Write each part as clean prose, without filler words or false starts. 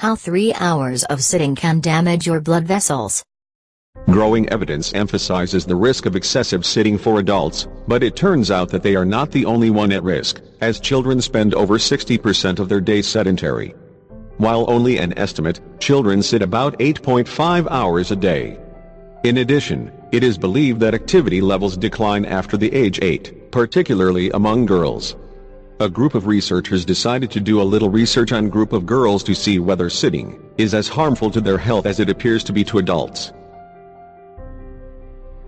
How 3 hours of sitting can damage your blood vessels. Growing evidence emphasizes the risk of excessive sitting for adults, but it turns out that they are not the only one at risk, as children spend over 60% of their day sedentary. While only an estimate, children sit about 8.5 hours a day. In addition, it is believed that activity levels decline after the age 8, particularly among girls. A group of researchers decided to do a little research on a group of girls to see whether sitting is as harmful to their health as it appears to be to adults.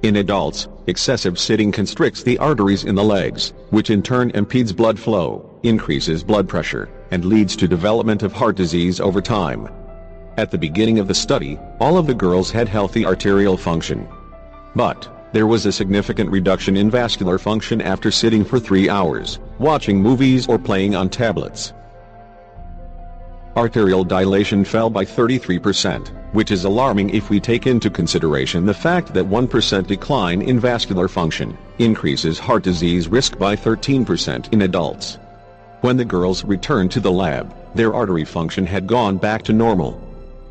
In adults, excessive sitting constricts the arteries in the legs, which in turn impedes blood flow, increases blood pressure, and leads to development of heart disease over time. At the beginning of the study, all of the girls had healthy arterial function. But there was a significant reduction in vascular function after sitting for 3 hours, watching movies or playing on tablets. Arterial dilation fell by 33%, which is alarming if we take into consideration the fact that 1% decline in vascular function increases heart disease risk by 13% in adults. When the girls returned to the lab, their artery function had gone back to normal.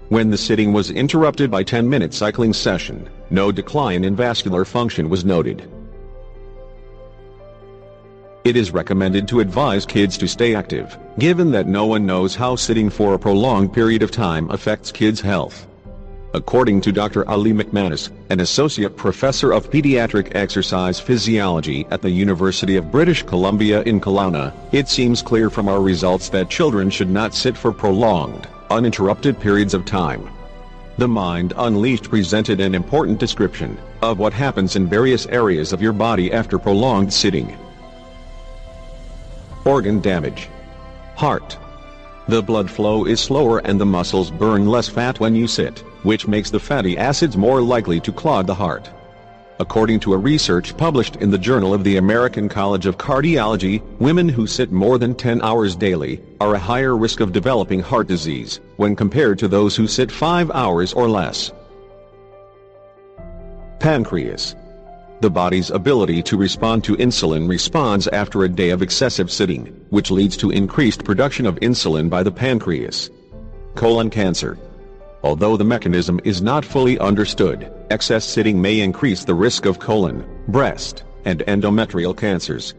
When the sitting was interrupted by 10-minute cycling session, no decline in vascular function was noted. It is recommended to advise kids to stay active, given that no one knows how sitting for a prolonged period of time affects kids' health. According to Dr. Ali McManus, an associate professor of pediatric exercise physiology at the University of British Columbia in Kelowna, it seems clear from our results that children should not sit for prolonged, uninterrupted periods of time. The Mind Unleashed presented an important description of what happens in various areas of your body after prolonged sitting. Organ damage. Heart. The blood flow is slower and the muscles burn less fat when you sit, which makes the fatty acids more likely to clog the heart. According to a research published in the Journal of the American College of Cardiology, women who sit more than 10 hours daily are a higher risk of developing heart disease when compared to those who sit 5 hours or less. Pancreas. The body's ability to respond to insulin responds after a day of excessive sitting, which leads to increased production of insulin by the pancreas. Colon cancer. Although the mechanism is not fully understood, excess sitting may increase the risk of colon, breast, and endometrial cancers.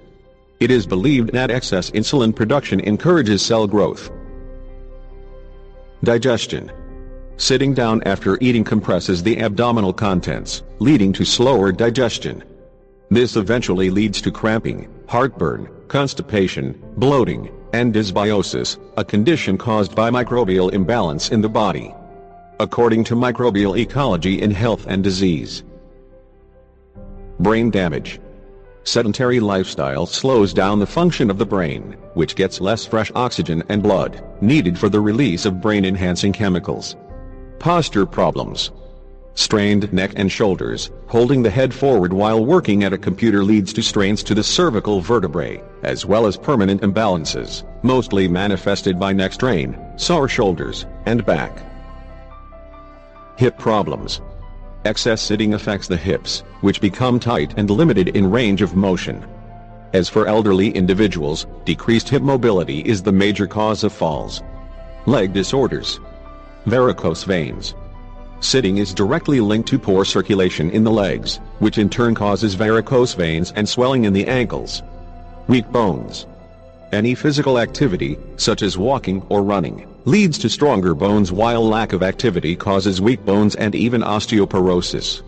It is believed that excess insulin production encourages cell growth. Digestion. Sitting down after eating compresses the abdominal contents, leading to slower digestion. This eventually leads to cramping, heartburn, constipation, bloating, and dysbiosis, a condition caused by microbial imbalance in the body. According to Microbial Ecology in Health and Disease. Brain damage. Sedentary lifestyle slows down the function of the brain, which gets less fresh oxygen and blood, needed for the release of brain-enhancing chemicals. Posture problems. Strained neck and shoulders. Holding the head forward while working at a computer leads to strains to the cervical vertebrae, as well as permanent imbalances, mostly manifested by neck strain, sore shoulders, and back. Hip problems. Excess sitting affects the hips, which become tight and limited in range of motion. As for elderly individuals, decreased hip mobility is the major cause of falls. Leg disorders. Varicose veins. Sitting is directly linked to poor circulation in the legs, which in turn causes varicose veins and swelling in the ankles. Weak bones. Any physical activity, such as walking or running, leads to stronger bones, while lack of activity causes weak bones and even osteoporosis.